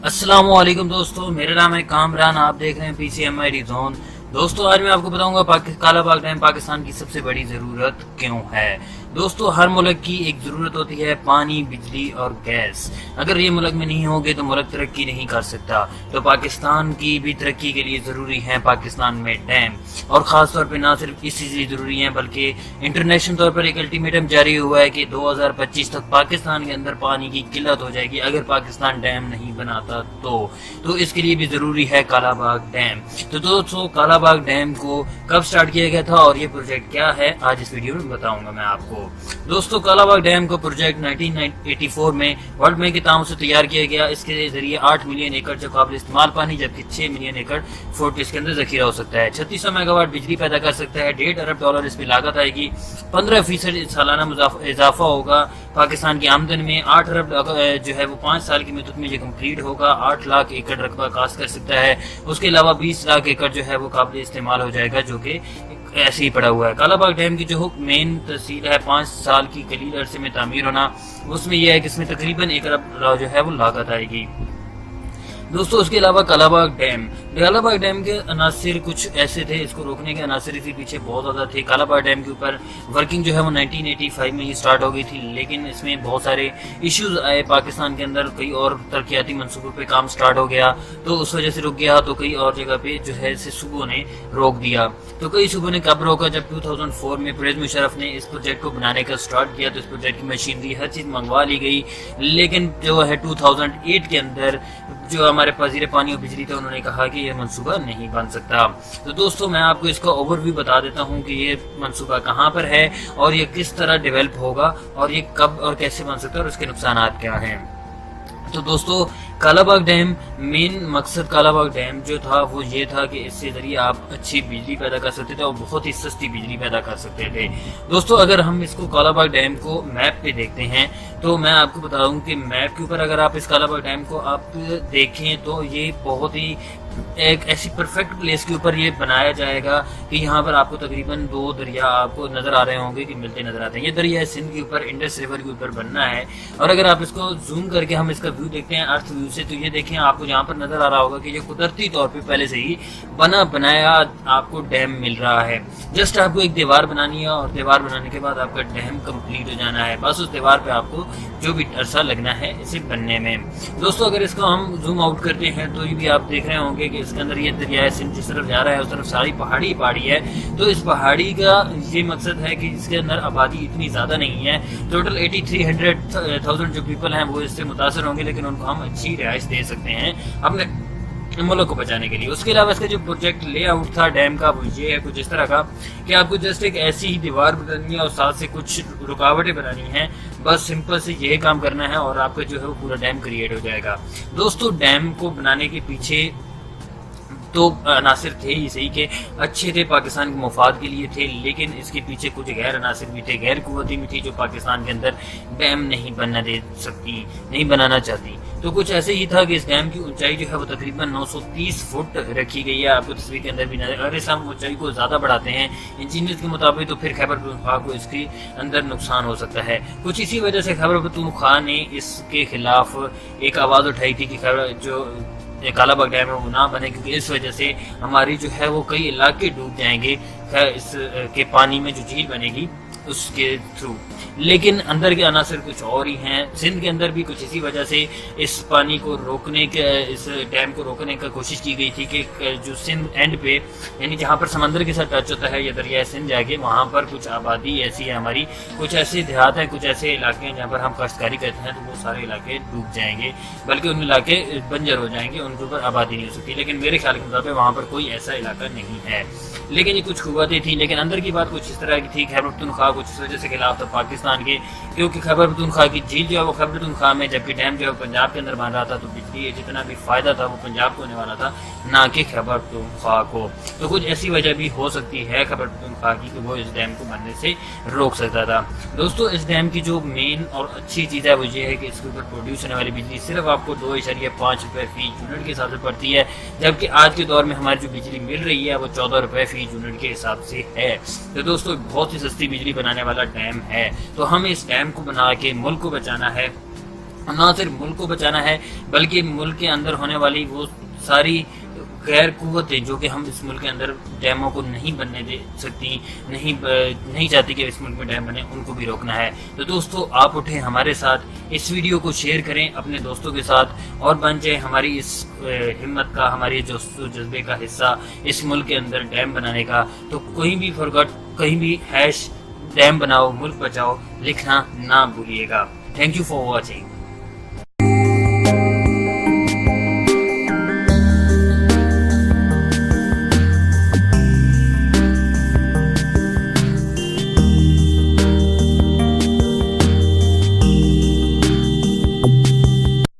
अस्सलाम वालेकुम दोस्तों, मेरा नाम है कामरान। आप देख रहे हैं PCMI जोन। दोस्तों आज मैं आपको बताऊंगा काला बाग डैम पाकिस्तान की सबसे बड़ी जरूरत क्यों है। दोस्तों हर मुल्क की एक जरूरत होती है पानी, बिजली और गैस। अगर ये मुल्क में नहीं होंगे तो मुल्क तरक्की नहीं कर सकता। तो पाकिस्तान की भी तरक्की के लिए जरूरी है पाकिस्तान में डैम, और खास तौर पे ना सिर्फ इसी से जरूरी है बल्कि इंटरनेशनल तौर पर एक अल्टीमेटम जारी हुआ है कि 2025 तक पाकिस्तान के अंदर पानी की किल्लत हो जाएगी अगर पाकिस्तान डैम नहीं बनाता तो इसके लिए भी जरूरी है काला बाग डैम। तो दोस्तों काला बाग डैम को कब स्टार्ट किया गया था और ये प्रोजेक्ट क्या है, आज इस वीडियो में बताऊंगा मैं आपको। दोस्तों काला बाग डैम को प्रोजेक्ट 1984 में वर्ल्ड बैंक के ताउन से तैयार किया गया। इसके जरिए 8 मिलियन एकड़ जो काबिल इस्तेमाल पानी, जबकि 6 मिलियन एकड़ फुट इसके अंदर जखीरा हो सकता है। 3600 मेगावाट बिजली पैदा कर सकता है। $1.5 अरब इस पर लागत आएगी। 15% सालाना इजाफा होगा पाकिस्तान की आमदन में। 8 अरब जो है वो 5 साल की मुद्दत में ये कम्प्लीट होगा। 8 लाख एकड़ रकबा कास्ट कर सकता है। उसके अलावा 20 लाख एकड़ जो है वो काबिल इस्तेमाल हो जाएगा, जो कि ऐसे ही पड़ा हुआ है। काला बाग डैम की जो मेन तहसील है 5 साल की कलील अरसे में तामीर होना, उसमें यह है कि इसमें तकरीबन 1 अरब जो है वो लागत आएगी। दोस्तों उसके अलावा काला बाग डैम के अनासिर कुछ ऐसे थे, इसको रोकने के अनासिर इसी पीछे बहुत ज्यादा थे। काला बाग डैम के ऊपर वर्किंग जो है वो 1985 में ही स्टार्ट हो गई थी, लेकिन इसमें बहुत सारे इश्यूज आए पाकिस्तान के अंदर। कई और तरक्याती मंसूबों पे काम स्टार्ट हो गया तो उस वजह से रुक गया। तो कई और जगह पे जो है सूबों ने रोक दिया। तो कई सूबों ने कब रोका, जब 2004 में परवेज मुशर्रफ ने इस प्रोजेक्ट को बनाने का स्टार्ट किया। तो इस प्रोजेक्ट की मशीनरी हर चीज मंगवा ली गई, लेकिन जो है 2008 के अंदर जो हमारे वज़ीर पानी और बिजली थे उन्होंने कहा कि ये मंसूबा नहीं बन सकता। तो दोस्तों मैं आपको इसका ओवरव्यू बता देता हूँ कि ये मंसूबा कहाँ पर है और ये किस तरह डेवलप होगा और ये कब और कैसे बन सकता है और उसके नुकसानात क्या हैं। तो दोस्तों काला बाग डैम, मेन मकसद काला बाग डैम जो था वो ये था कि इससे जरिए आप अच्छी बिजली पैदा कर सकते थे और बहुत ही सस्ती बिजली पैदा कर सकते थे। दोस्तों अगर हम इसको काला बाग डैम को मैप पे देखते हैं तो मैं आपको बताऊं कि मैप के ऊपर अगर आप इस काला बाग डैम को आप देखें तो ये बहुत ही एक ऐसी परफेक्ट प्लेस के ऊपर ये बनाया जाएगा कि यहाँ पर आपको तकरीबन 2 दरिया आपको नजर आ रहे होंगे कि मिलते नजर आते हैं। ये दरिया सिंध के ऊपर, इंडस रिवर के ऊपर बनना है। और अगर आप इसको जूम करके हम इसका व्यू देखते हैं अर्थ व्यू से, तो ये देखें आपको यहाँ पर नजर आ रहा होगा कि ये कुदरती तौर पे पहले से ही बनाया आपको डैम मिल रहा है। जस्ट आपको एक दीवार बनानी है और दीवार बनाने के बाद आपका डैम कंप्लीट हो जाना है। बस उस दीवार पे आपको जो भी अरसा लगना है इसे बनने में। दोस्तों अगर इसको हम जूम आउट करते हैं तो ये भी आप देख रहे होंगे कि इसके अंदर ये दरिया सिंध जिस तरफ जा रहा है उस तरफ सारी पहाड़ी है। तो इस पहाड़ी का ये मकसद है कि इसके अंदर आबादी इतनी ज्यादा नहीं है। टोटल 83,000 जो पीपल हैं वो इससे मुतासर होंगे, लेकिन उनको हम अच्छी रिहाइश दे सकते हैं अपने मुल्क को बचाने के लिए। उसके अलावा इसका जो प्रोजेक्ट लेआउट था डैम का वो ये है कुछ इस तरह का कि आपको जस्ट एक ऐसी ही दीवार बनानी है और साथ से कुछ रुकावटें बनानी हैं। बस सिंपल से यही काम करना है और आपका जो है वो पूरा डैम क्रिएट हो जाएगा। दोस्तों डैम को बनाने के पीछे तो अनासिर थे ही सही के अच्छे थे, पाकिस्तान के मुफाद के लिए थे, लेकिन इसके पीछे कुछ गैर अनासिर भी थे, गैर कुव्वती भी थी जो पाकिस्तान के अंदर डैम नहीं बनाना चाहती। तो कुछ ऐसे ही था कि इस डैम की ऊंचाई जो है वो तकरीबन 930 फुट रखी गई है। आपको तस्वीर के अंदर भी नजर, अगर इस हम ऊंचाई को ज्यादा बढ़ाते हैं इंजीनियर्स के मुताबिक तो फिर खैबर पख्तूनख्वा को इसके अंदर नुकसान हो सकता है। कुछ इसी वजह से खैबर पख्तूनख्वा ने इसके खिलाफ एक आवाज उठाई थी कि खैबर जो काला बाग डैम है वो ना बने, क्योंकि इस वजह से हमारी जो है वो कई इलाके डूब जाएंगे इस के पानी में जो झील बनेगी उसके थ्रू। लेकिन अंदर के अनासर कुछ और ही हैं। सिंध के अंदर भी कुछ इसी वजह से इस पानी को रोकने के, इस डैम को रोकने का कोशिश की गई थी कि जो सिंध एंड पे यानी जहाँ पर समंदर के साथ टच होता है या दरिया सिंध जाके वहाँ पर कुछ आबादी ऐसी है हमारी, कुछ ऐसे देहात हैं, कुछ ऐसे इलाके हैं जहाँ पर हम काश्तकारी करते हैं, तो वो सारे इलाके डूब जाएंगे, बल्कि उन इलाके बंजर हो जाएंगे, उनके ऊपर आबादी नहीं हो सकती। लेकिन मेरे ख्याल के मुताबिक वहाँ पर कोई ऐसा इलाका नहीं है। लेकिन ये कुछ कुव्वतें थी, लेकिन अंदर की बात कुछ इस तरह की थी। खैबर पख्तूनख्वा कुछ इस वजह से खिलाफ था पाकिस्तान के, क्योंकि खैबर पख्तूनख्वा की झील जो है वो खैबर पख्तूनख्वा में, जबकि डैम जो है पंजाब के अंदर बन रहा था, तो बिजली जितना भी फायदा था वो पंजाब को होने वाला था, ना कि खैबर पख्तूनख्वा को। तो कुछ ऐसी वजह भी हो सकती है खैबर पख्तूनख्वा की कि वो इस डैम को बनने से रोक सकता था। दोस्तों इस डैम की जो मेन और अच्छी चीज़ है वो ये है कि इसके ऊपर प्रोड्यूस होने वाली बिजली सिर्फ आपको 2.5 रुपये फी यूनिट के हिसाब से पड़ती है, जबकि आज के दौर में हमारी जो बिजली मिल रही है वो 14 रुपये फी यूनिट के हिसाब से है। तो दोस्तों बहुत ही सस्ती बिजली बनाने वाला डैम है। तो हमें इस डैम को बना के मुल्क को बचाना है نہ صرف ملک کو بچانا ہے بلکہ ملک کے اندر ہونے والی وہ ساری غیر قوتیں جو کہ ہم اس ملک کے اندر ڈیموں کو نہیں بننے دے سکتی، نہیں چاہتی کہ اس ملک میں ڈیم بنے، ان کو بھی روکنا ہے۔ تو دوستو آپ اٹھیں ہمارے ساتھ، اس ویڈیو کو شیئر کریں اپنے دوستوں کے ساتھ اور بن جائیں ہماری اس ہمت کا، ہماری جذبے کا حصہ اس ملک کے اندر ڈیم بنانے کا۔ تو کہیں بھی #ڈیم بناؤ ملک بچاؤ لکھنا نہ بھولیے گا۔ Thank you for watching.